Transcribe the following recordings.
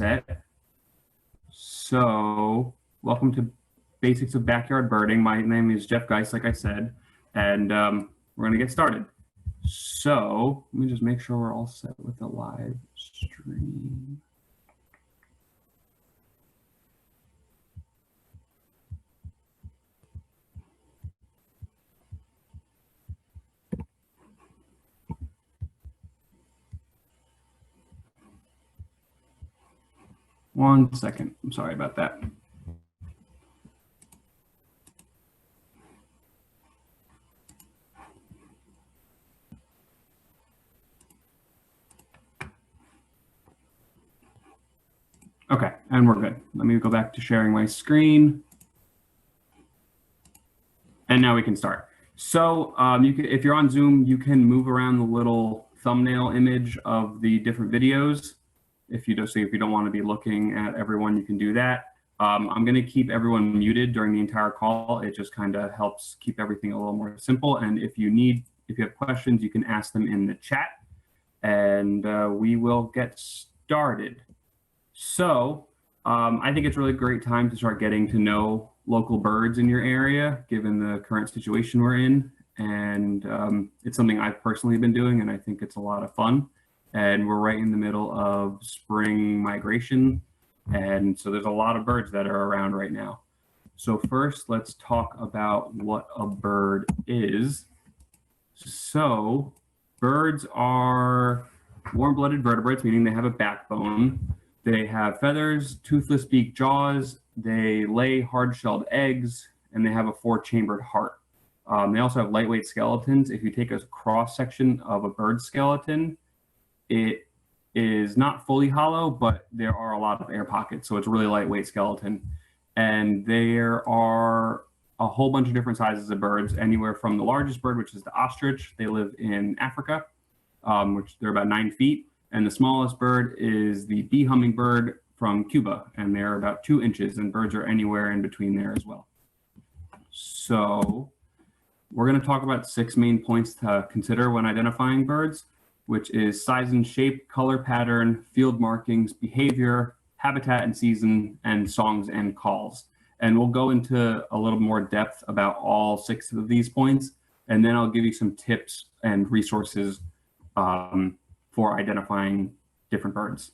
set. So, welcome to Basics of Backyard Birding. My name is Jeff Geis, like I said, and we're going to get started. So, let me just make sure we're all set with the live stream. One second. I'm sorry about that. Okay, and we're good. Let me go back to sharing my screen. And now we can start. So if you're on Zoom, you can move around the little thumbnail image of the different videos. If you don't want to be looking at everyone, you can do that. I'm going to keep everyone muted during the entire call. It just kind of helps keep everything a little more simple. And if you have questions, you can ask them in the chat, and we will get started. So I think it's a really great time to start getting to know local birds in your area, given the current situation we're in. And it's something I've personally been doing, and I think it's a lot of fun. And we're right in the middle of spring migration. And so there's a lot of birds that are around right now. So first, let's talk about what a bird is. So birds are warm-blooded vertebrates, meaning they have a backbone. They have feathers, toothless beak jaws, they lay hard-shelled eggs, and they have a 4-chambered heart. They also have lightweight skeletons. If you take a cross-section of a bird skeleton, it is not fully hollow, but there are a lot of air pockets, so it's a really lightweight skeleton. And there are a whole bunch of different sizes of birds, anywhere from the largest bird, which is the ostrich. They live in Africa, which they're about 9 feet. And the smallest bird is the bee hummingbird from Cuba, and they're about 2 inches, and birds are anywhere in between there as well. So we're going to talk about 6 main points to consider when identifying birds, which is size and shape, color pattern, field markings, behavior, habitat and season, and songs and calls. And we'll go into a little more depth about all 6 of these points, and then I'll give you some tips and resources for identifying different birds.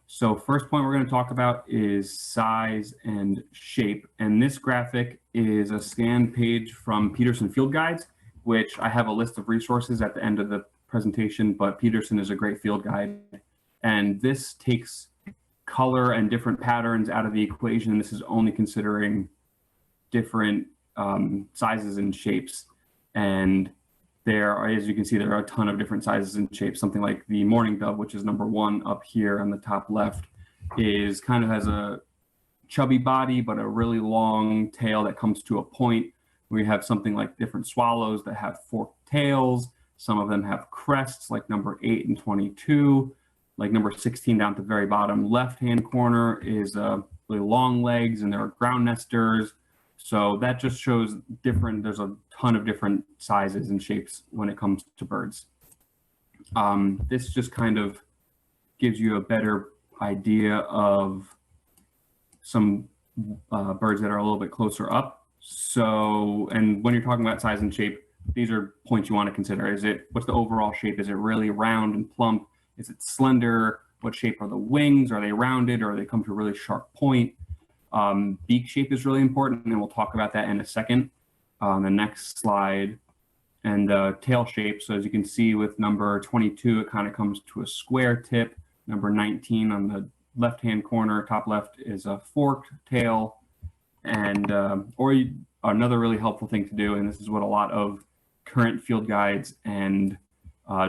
So first point we're going to talk about is size and shape. And this graphic is a scanned page from Peterson Field Guides, which I have a list of resources at the end of the presentation, but Peterson is a great field guide. And this takes color and different patterns out of the equation. This is only considering different sizes and shapes. And there are, as you can see, there are a ton of different sizes and shapes. Something like the mourning dove, which is number 1 up here on the top left, is kind of has a chubby body, but a really long tail that comes to a point. We have something like different swallows that have forked tails. Some of them have crests, like number 8 and 22. Like number 16 down at the very bottom left-hand corner is really long legs, and there are ground nesters. So that just shows there's a ton of different sizes and shapes when it comes to birds. This just kind of gives you a better idea of some birds that are a little bit closer up. So, and when you're talking about size and shape, these are points you want to consider. What's the overall shape? Is it really round and plump? Is it slender? What shape are the wings? Are they rounded, or they come to a really sharp point? Beak shape is really important, and we'll talk about that in a second on the next slide. And tail shape, so as you can see with number 22, it kind of comes to a square tip. Number 19 on the left-hand corner, top left, is a forked tail. And another really helpful thing to do, and this is what a lot of current field guides and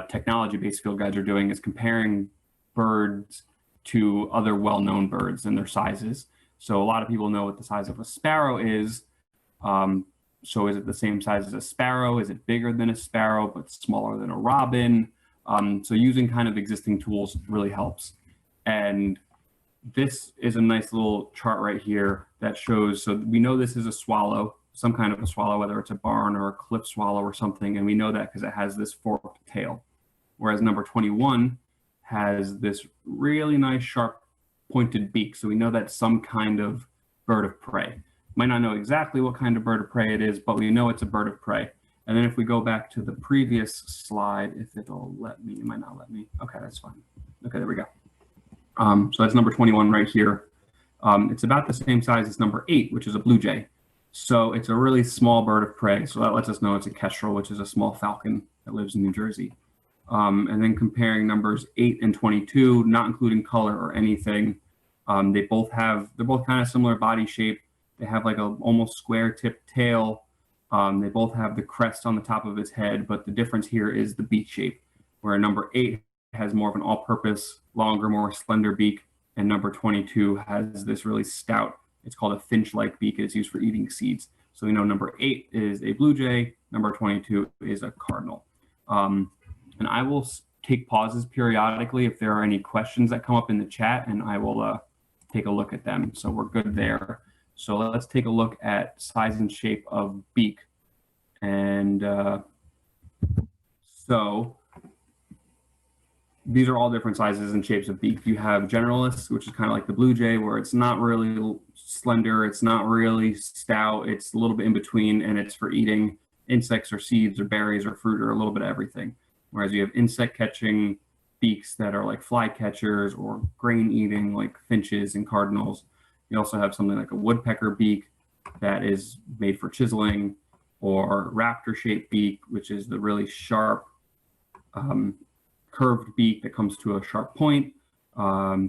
technology-based field guides are doing, is comparing birds to other well-known birds and their sizes. So a lot of people know what the size of a sparrow is. So is it the same size as a sparrow? Is it bigger than a sparrow but smaller than a robin? So using kind of existing tools really helps. And this is a nice little chart right here that shows, so we know this is a swallow, some kind of a swallow, whether it's a barn or a cliff swallow or something, and we know that because it has this forked tail. Whereas number 21 has this really nice sharp pointed beak. So we know that's some kind of bird of prey. Might not know exactly what kind of bird of prey it is, but we know it's a bird of prey. And then if we go back to the previous slide, if it'll let me, it might not let me. Okay, that's fine. Okay, there we go. So that's number 21 right here. It's about the same size as number 8, which is a blue jay. So it's a really small bird of prey. So that lets us know it's a kestrel, which is a small falcon that lives in New Jersey. And then comparing numbers 8 and 22, not including color or anything, they're both kind of similar body shape. They have like a almost square tipped tail. They both have the crest on the top of his head, but the difference here is the beak shape, where number 8 has more of an all-purpose, longer, more slender beak, and number 22 has this really stout, it's called a finch-like beak. It's used for eating seeds. So we know number 8 is a blue jay, number 22 is a cardinal. And I will take pauses periodically if there are any questions that come up in the chat, and I will take a look at them. So we're good there. So let's take a look at size and shape of beak. And so these are all different sizes and shapes of beak. You have generalists, which is kind of like the blue jay, where it's not really slender, it's not really stout, it's a little bit in between, and it's for eating insects or seeds or berries or fruit or a little bit of everything. Whereas you have insect catching beaks that are like fly catchers or grain eating like finches and cardinals. You also have something like a woodpecker beak that is made for chiseling, or raptor shaped beak, which is the really sharp curved beak that comes to a sharp point.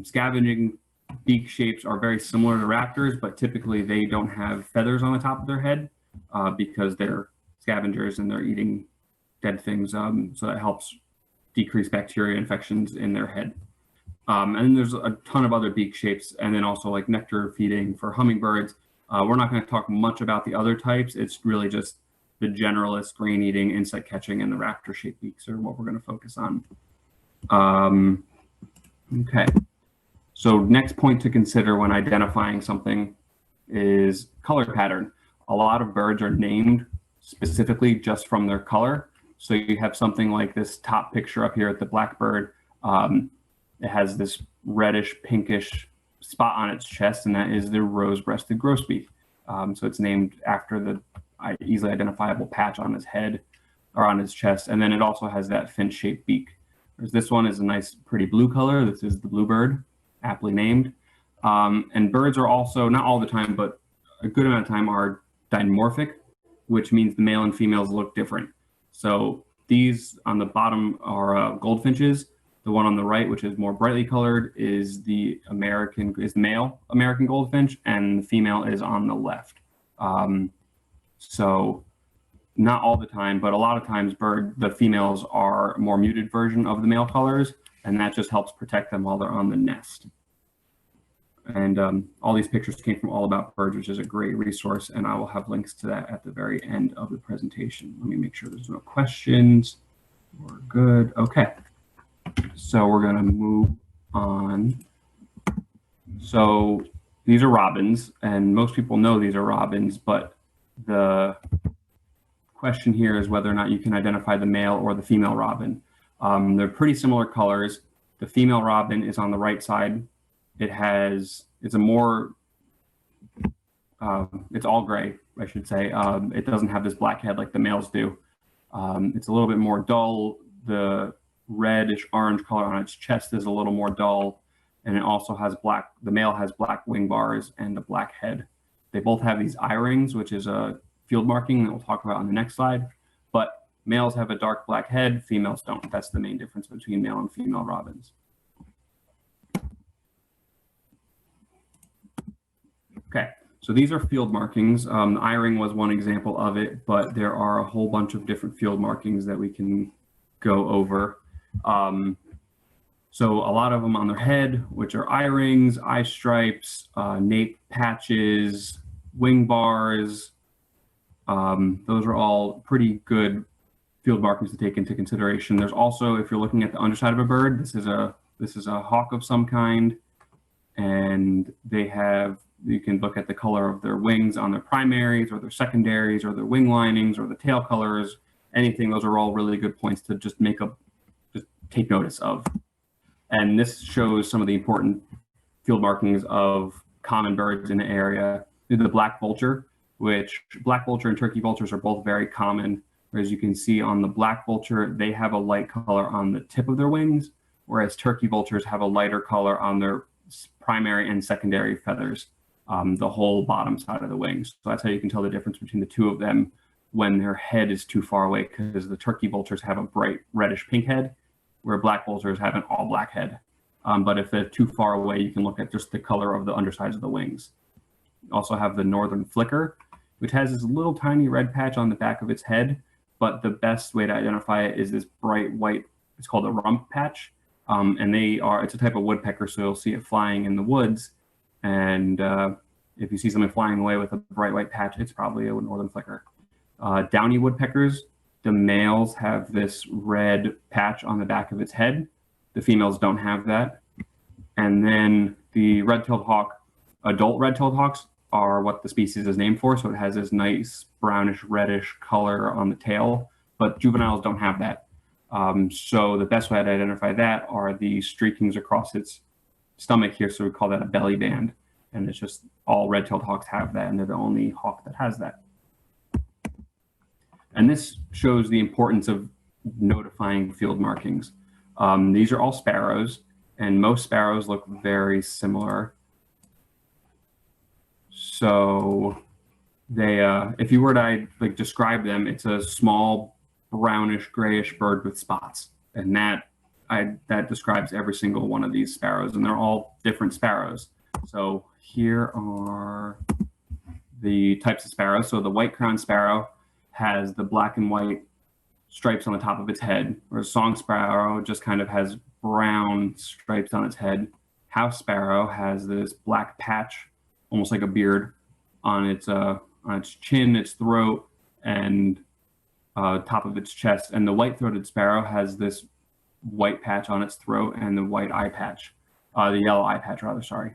Scavenging beak shapes are very similar to raptors, but typically they don't have feathers on the top of their head because they're scavengers and they're eating dead things. So that helps decrease bacteria infections in their head. And then there's a ton of other beak shapes, and then also like nectar feeding for hummingbirds. We're not going to talk much about the other types. It's really just the generalist grain eating, insect catching, and the raptor shaped beaks are what we're going to focus on. Okay, so next point to consider when identifying something is color pattern. A lot of birds are named specifically just from their color. So you have something like this top picture up here at the blackbird. It has this reddish pinkish spot on its chest, and that is the rose-breasted grosbeak. So it's named after the easily identifiable patch on his head or on his chest. And then it also has that finch-shaped beak. Whereas this one is a nice, pretty blue color. This is the bluebird, aptly named. And birds are also, not all the time, but a good amount of time, are dimorphic, which means the male and females look different. So these on the bottom are goldfinches. The one on the right, which is more brightly colored, is the male American goldfinch, and the female is on the left. So not all the time, but a lot of times the females are a more muted version of the male colors, and that just helps protect them while they're on the nest. And all these pictures came from All About Birds, which is a great resource, and I will have links to that at the very end of the presentation. Let me make sure there's no questions. We're good. Okay. So we're going to move on. So these are robins, and most people know these are robins, but the question here is whether or not you can identify the male or the female robin. They're pretty similar colors. The female robin is on the right side. It's all gray, I should say. It doesn't have this black head like the males do. It's a little bit more dull. The reddish orange color on its chest is a little more dull, and it also has black. The male has black wing bars and a black head. They both have these eye rings, which is a field marking that we'll talk about on the next slide. But males have a dark black head, females don't. That's the main difference between male and female robins. Okay, so these are field markings. The eye ring was one example of it, but there are a whole bunch of different field markings that we can go over. So a lot of them on their head, which are eye rings, eye stripes, nape patches, wing bars. Those are all pretty good field markings to take into consideration. There's also, if you're looking at the underside of a bird, this is a hawk of some kind, and you can look at the color of their wings on their primaries or their secondaries or their wing linings or the tail colors, anything. Those are all really good points to just take notice of. And this shows some of the important field markings of common birds in the area. The black vulture, which black vulture and turkey vultures are both very common. Whereas you can see on the black vulture, they have a light color on the tip of their wings, whereas turkey vultures have a lighter color on their primary and secondary feathers, the whole bottom side of the wings. So that's how you can tell the difference between the two of them when their head is too far away, because the turkey vultures have a bright reddish pink head, where black vultures have an all black head. But if they're too far away, you can look at just the color of the undersides of the wings. You also have the northern flicker, which has this little tiny red patch on the back of its head. But the best way to identify it is this bright white, it's called a rump patch. And it's a type of woodpecker, so you'll see it flying in the woods. And if you see something flying away with a bright white patch, it's probably a northern flicker. Downy woodpeckers, the males have this red patch on the back of its head. The females don't have that. And then the red-tailed hawk, adult red-tailed hawks are what the species is named for. So it has this nice brownish reddish color on the tail, but juveniles don't have that. So the best way to identify that are the streakings across its stomach here. So we call that a belly band. And it's just all red-tailed hawks have that, and they're the only hawk that has that. And this shows the importance of notifying field markings. These are all sparrows, and most sparrows look very similar. So they, if you were to describe them, it's a small brownish grayish bird with spots, and that describes every single one of these sparrows, and they're all different sparrows. So here are the types of sparrows. So the white-crowned sparrow has the black and white stripes on the top of its head, whereas song sparrow just kind of has brown stripes on its head. House sparrow has this black patch, almost like a beard, on its chin, its throat, and top of its chest. And the white-throated sparrow has this white patch on its throat and the white eye patch, the yellow eye patch rather, sorry.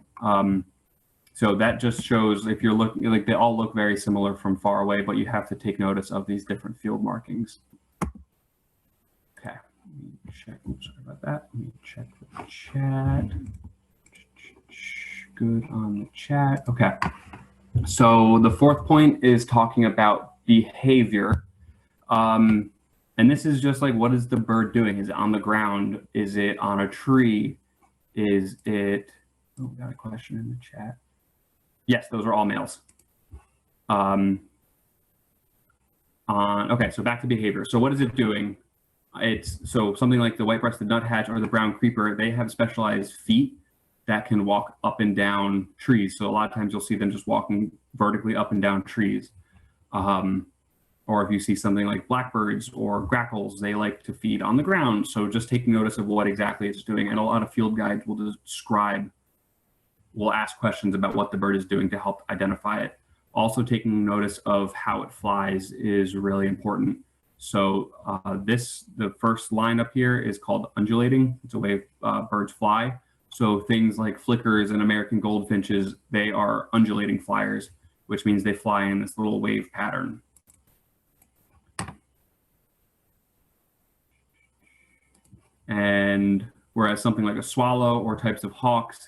So that just shows, if you're looking, like, they all look very similar from far away, but you have to take notice of these different field markings. Okay, let me check, oops, sorry about that. Let me check the chat. Good on the chat. Okay, so the fourth point is talking about behavior. And this is just like, what is the bird doing? Is it on the ground? Is it on a tree? Is it, oh, we got a question in the chat. Yes, those are all males. Okay, so back to behavior. So what is it doing? So something like the white-breasted nuthatch or the brown creeper, they have specialized feet that can walk up and down trees. So a lot of times you'll see them just walking vertically up and down trees. Or if you see something like blackbirds or grackles, they like to feed on the ground. So just taking notice of what exactly it's doing. And a lot of field guides will will ask questions about what the bird is doing to help identify it. Also, taking notice of how it flies is really important. So the first line up here is called undulating. It's a way birds fly. So things like flickers and American goldfinches, they are undulating flyers, which means they fly in this little wave pattern. And whereas something like a swallow or types of hawks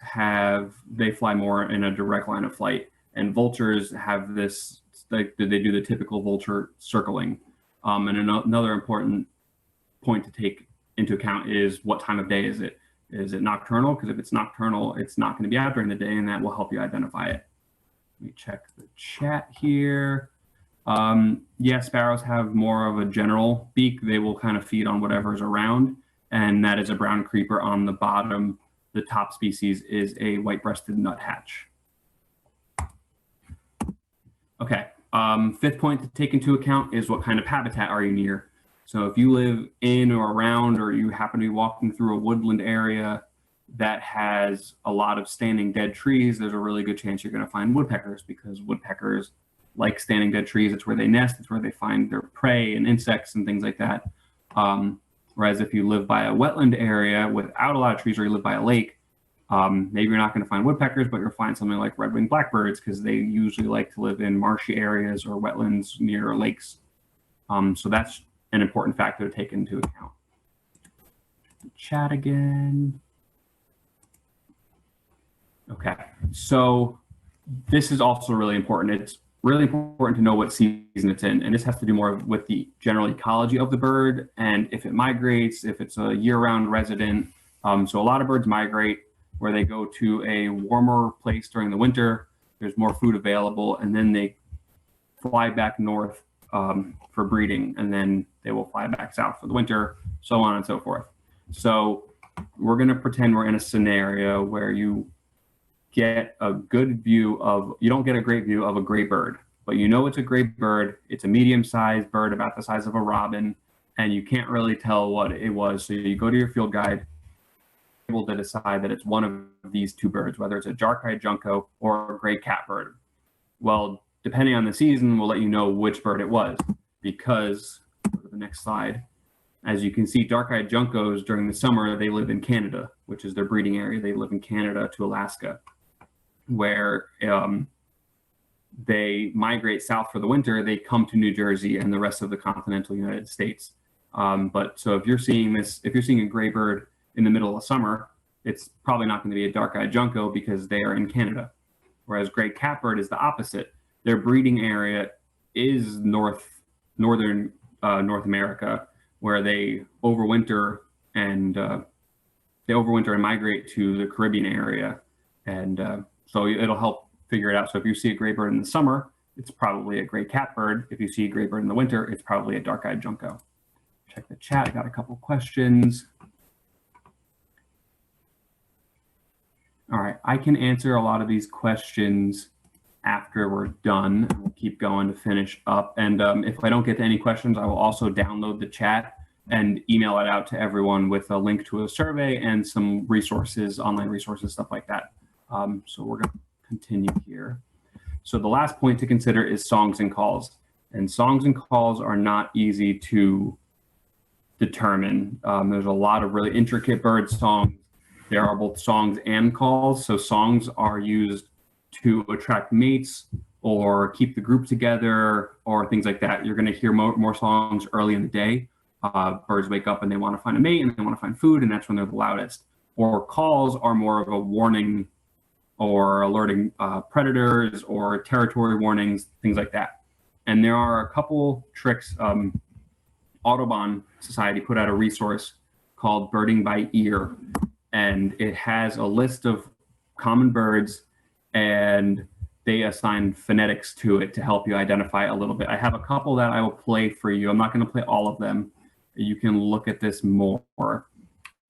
they fly more in a direct line of flight. And vultures have this, they do the typical vulture circling. And another important point to take into account is what time of day is it? Is it nocturnal? Because if it's nocturnal, it's not going to be out during the day, and that will help you identify it. Let me check the chat here. Yeah, sparrows have more of a general beak. They will kind of feed on whatever's around, and that is a brown creeper on the bottom. The top species is a white-breasted nuthatch. Okay, fifth point to take into account is what kind of habitat are you near. So if you live in or around, or you happen to be walking through a woodland area that has a lot of standing dead trees, there's a really good chance you're going to find woodpeckers, because woodpeckers like standing dead trees. It's where they nest. It's where they find their prey and insects and things like that. Whereas if you live by a wetland area without a lot of trees, or you live by a lake, maybe you're not going to find woodpeckers, but you'll find something like red-winged blackbirds, because they usually like to live in marshy areas or wetlands near lakes. So that's an important factor to take into account. Chat again. Okay, so this is also really important. It's really important to know what season it's in, and this has to do more with the general ecology of the bird and if it migrates, if it's a year-round resident. So a lot of birds migrate where they go to a warmer place during the winter. There's more food available, and then they fly back north for breeding, and then they will fly back south for the winter, so on and so forth. So we're going to pretend we're in a scenario where you get a good view of, you don't get a great view of a gray bird, but you know it's a gray bird. It's a medium-sized bird, about the size of a robin, and you can't really tell what it was. So you go to your field guide, able to decide that it's one of these two birds, whether it's a dark-eyed junco or a gray catbird. Well, depending on the season, we'll let you know which bird it was, because, go to the next slide, as you can see, dark-eyed juncos during the summer, they live in Canada, which is their breeding area. They live in Canada to Alaska, where they migrate south for the winter. They come to New Jersey and the rest of the continental United States. But so if you're seeing this, if you're seeing a gray bird in the middle of summer, it's probably not going to be a dark-eyed junco because they are in Canada. Whereas gray catbird is the opposite. Their breeding area is northern North America, where they overwinter and migrate to the Caribbean area, and so it'll help figure it out. So if you see a gray bird in the summer, it's probably a gray catbird. If you see a gray bird in the winter, it's probably a dark-eyed junco. Check the chat. I got a couple questions. All right, I can answer a lot of these questions after we're done. We'll keep going to finish up. And if I don't get to any questions, I will also download the chat and email it out to everyone with a link to a survey and some resources, online resources, stuff like that. So we're going to continue here. So the last point to consider is songs and calls. And songs and calls are not easy to determine. There's a lot of really intricate bird songs. There are both songs and calls. So songs are used to attract mates or keep the group together or things like that. You're going to hear more songs early in the day. Birds wake up and they want to find a mate and they want to find food, and that's when they're the loudest. Or calls are more of a warning or alerting predators or territory warnings, things like that. And there are a couple tricks. Audubon Society put out a resource called Birding by Ear, and it has a list of common birds, and they assign phonetics to it to help you identify a little bit. I have a couple that I will play for you. I'm not going to play all of them. You can look at this more.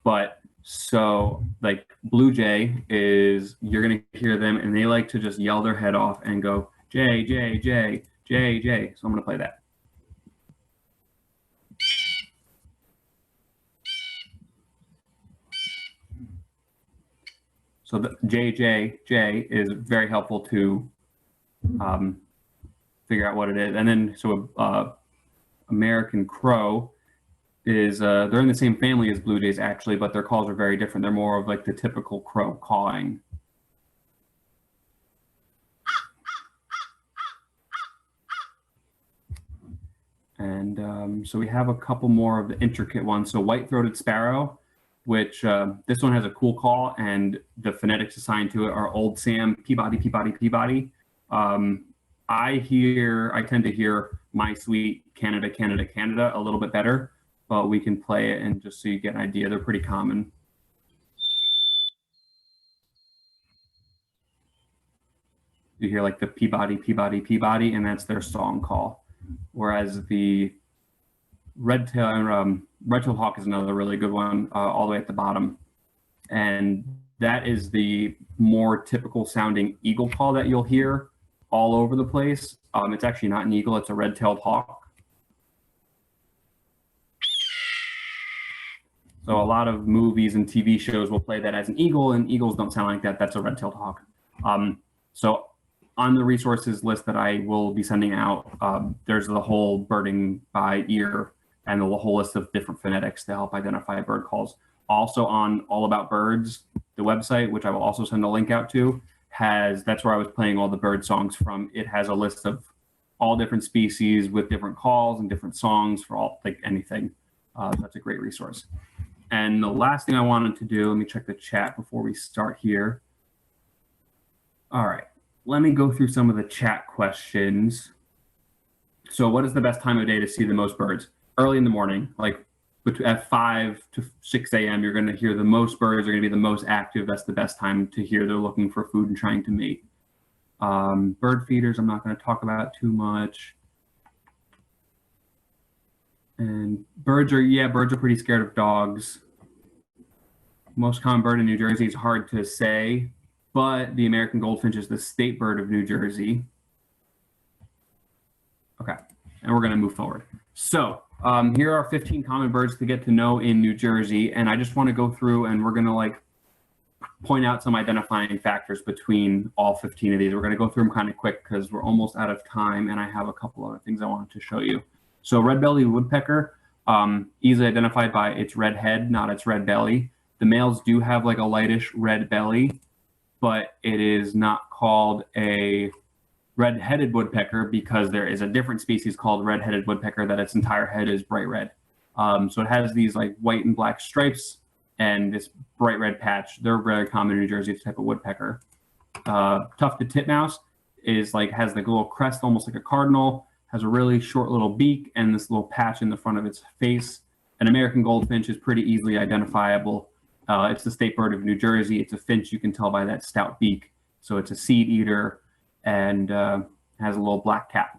But so like blue jay is, you're going to hear them and they like to just yell their head off and go, Jay, Jay, Jay, Jay, Jay. So I'm going to play that. So the J is very helpful to figure out what it is. And then so American crow is, they're in the same family as blue jays actually, but their calls are very different. They're more of like the typical crow cawing. And so we have a couple more of the intricate ones. So white-throated sparrow, which this one has a cool call, and the phonetics assigned to it are Old Sam, Peabody, Peabody, Peabody. I tend to hear My Sweet Canada, Canada, Canada a little bit better, but we can play it and just so you get an idea. They're pretty common. You hear like the Peabody, Peabody, Peabody, and that's their song call. Whereas the red-tailed hawk is another really good one, all the way at the bottom. And that is the more typical sounding eagle call that you'll hear all over the place. It's actually not an eagle, it's a red-tailed hawk. So a lot of movies and TV shows will play that as an eagle, and eagles don't sound like that. That's a red-tailed hawk. So on the resources list that I will be sending out, there's the whole birding by ear and the whole list of different phonetics to help identify bird calls. Also on All About Birds, the website, which I will also send a link out to, that's where I was playing all the bird songs from. It has a list of all different species with different calls and different songs for all, like anything. That's a great resource. And the last thing I wanted to do, let me check the chat before we start here. All right, let me go through some of the chat questions. So what is the best time of day to see the most birds? Early in the morning, like at 5 to 6 a.m., you're going to hear the most birds are going to be the most active. That's the best time to hear they're looking for food and trying to mate. Bird feeders, I'm not going to talk about too much. And birds are pretty scared of dogs. Most common bird in New Jersey is hard to say, but the American goldfinch is the state bird of New Jersey. Okay, and we're going to move forward. So here are 15 common birds to get to know in New Jersey, and I just want to go through and we're going to point out some identifying factors between all 15 of these. We're going to go through them kind of quick because we're almost out of time, and I have a couple other things I wanted to show you. So red-bellied woodpecker, easily identified by its red head, not its red belly. The males do have like a lightish red belly, but it is not called a red-headed woodpecker because there is a different species called red-headed woodpecker that its entire head is bright red. So it has these like white and black stripes and this bright red patch. They're very common in New Jersey, this type of woodpecker. Tufted titmouse has the little crest, almost like a cardinal, has a really short little beak and this little patch in the front of its face. An American goldfinch is pretty easily identifiable. It's the state bird of New Jersey. It's a finch, you can tell by that stout beak. So it's a seed eater and has a little black cap.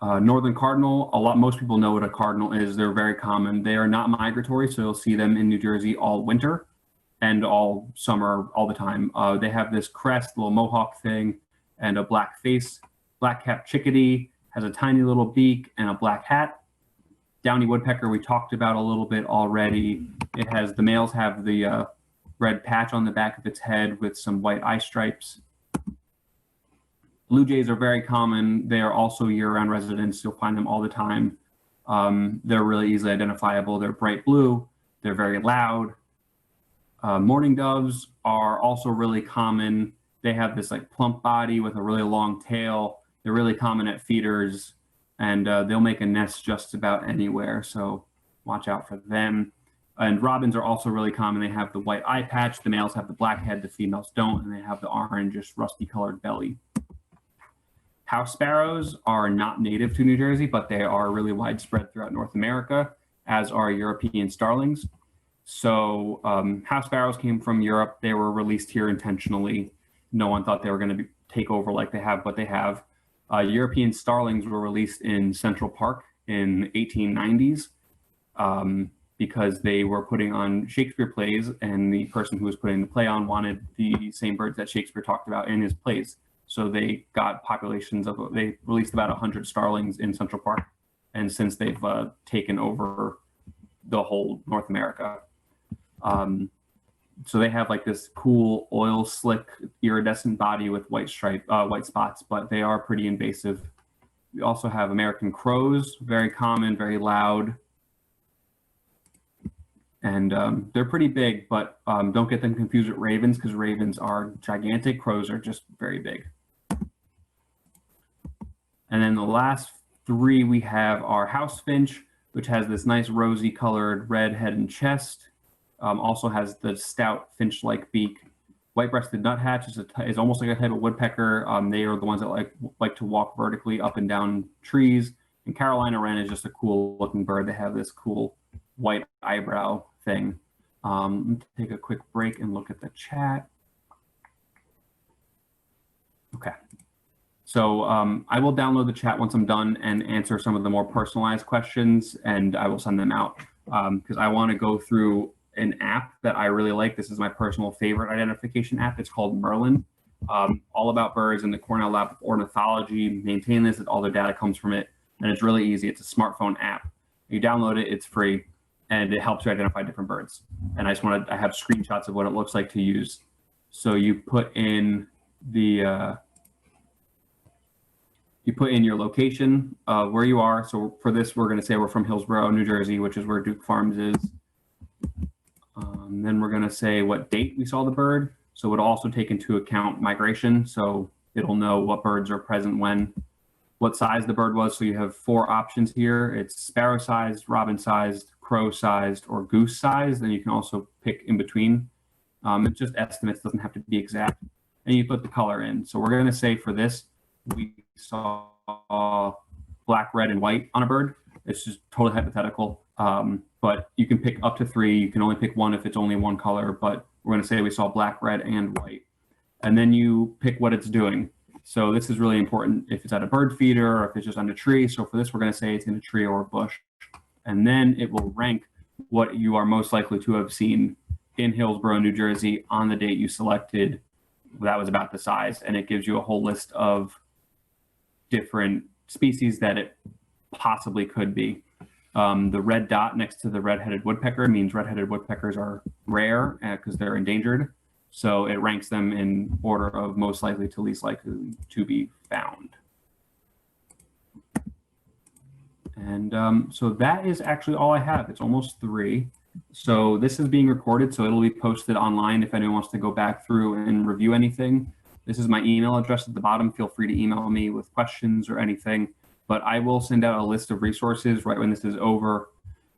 Northern cardinal, most people know what a cardinal is. They're very common. They are not migratory, so you'll see them in New Jersey all winter and all summer, all the time. They have this crest, little mohawk thing, and a black face. Black-capped chickadee has a tiny little beak and a black hat. Downy woodpecker we talked about a little bit already. The males have the red patch on the back of its head with some white eye stripes. Blue jays are very common. They are also year-round residents. You'll find them all the time. They're really easily identifiable. They're bright blue. They're very loud. Mourning doves are also really common. They have this like plump body with a really long tail. They're really common at feeders, and they'll make a nest just about anywhere. So watch out for them. And robins are also really common. They have the white eye patch. The males have the black head. The females don't, and they have the orange, just rusty colored belly. House sparrows are not native to New Jersey, but they are really widespread throughout North America, as are European starlings. So house sparrows came from Europe. They were released here intentionally. No one thought they were going to take over like they have, but they have. European starlings were released in Central Park in 1890s because they were putting on Shakespeare plays, and the person who was putting the play on wanted the same birds that Shakespeare talked about in his plays. So they got they released about 100 starlings in Central Park. And since they've taken over the whole North America. So they have like this cool oil slick iridescent body with white spots, but they are pretty invasive. We also have American crows, very common, very loud. And they're pretty big, but don't get them confused with ravens because ravens are gigantic. Crows are just very big. And then the last three we have are house finch, which has this nice rosy colored red head and chest. Also has the stout finch-like beak. White-breasted nuthatch is almost like a type of woodpecker. They are the ones that like to walk vertically up and down trees. And Carolina wren is just a cool-looking bird. They have this cool white eyebrow thing. Let me take a quick break and look at the chat. Okay. So I will download the chat once I'm done and answer some of the more personalized questions, and I will send them out because I want to go through an app that I really like. This is my personal favorite identification app. It's called Merlin, all about birds, and the Cornell Lab of Ornithology maintain this. All their data comes from it, and it's really easy. It's a smartphone app. You download it, it's free, and it helps you identify different birds. And I have screenshots of what it looks like to use. So you put in your location, where you are. So for this, we're going to say we're from Hillsborough, New Jersey, which is where Duke Farms is. Then we're going to say what date we saw the bird. So it'll also take into account migration. So it'll know what birds are present when, what size the bird was. So you have 4 options here. It's sparrow sized, robin sized, crow sized, or goose sized. And you can also pick in between. It's just estimates, doesn't have to be exact. And you put the color in. So we're going to say for this, we saw black, red, and white on a bird. It's just totally hypothetical. But you can pick up to 3. You can only pick 1 if it's only 1 color. But we're going to say we saw black, red, and white. And then you pick what it's doing. So this is really important if it's at a bird feeder or if it's just on a tree. So for this, we're going to say it's in a tree or a bush. And then it will rank what you are most likely to have seen in Hillsborough, New Jersey on the date you selected. That was about the size. And it gives you a whole list of different species that it possibly could be. The red dot next to the red-headed woodpecker means red-headed woodpeckers are rare because they're endangered. So it ranks them in order of most likely to least likely to be found. And so that is actually all I have. It's almost 3. So this is being recorded, so it'll be posted online if anyone wants to go back through and review anything. This is my email address at the bottom. Feel free to email me with questions or anything. But I will send out a list of resources right when this is over.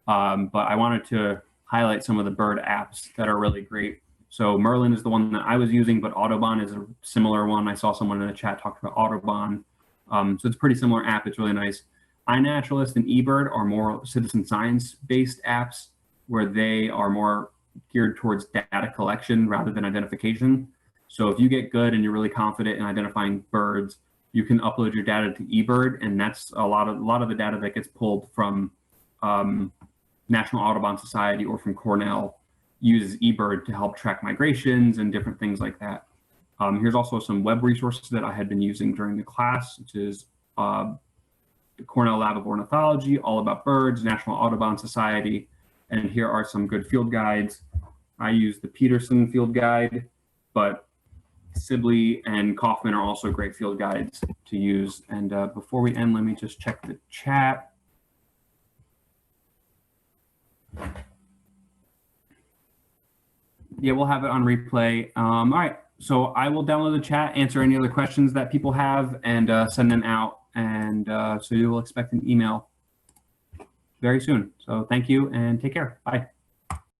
But I wanted to highlight some of the bird apps that are really great. So Merlin is the one that I was using, but Audubon is a similar one. I saw someone in the chat talk about Audubon. So it's a pretty similar app. It's really nice. iNaturalist and eBird are more citizen science-based apps where they are more geared towards data collection rather than identification. So if you get good and you're really confident in identifying birds, you can upload your data to eBird, and that's a lot of the data that gets pulled from National Audubon Society or from Cornell uses eBird to help track migrations and different things like that. Here's also some web resources that I had been using during the class, which is the Cornell Lab of Ornithology, All About Birds, National Audubon Society, and here are some good field guides. I use the Peterson field guide, but Sibley and Kaufman are also great field guides to use. And before we end, let me just check the chat. Yeah, we'll have it on replay. All right, so I will download the chat, answer any other questions that people have, and send them out. And so you will expect an email very soon. So thank you and take care. Bye.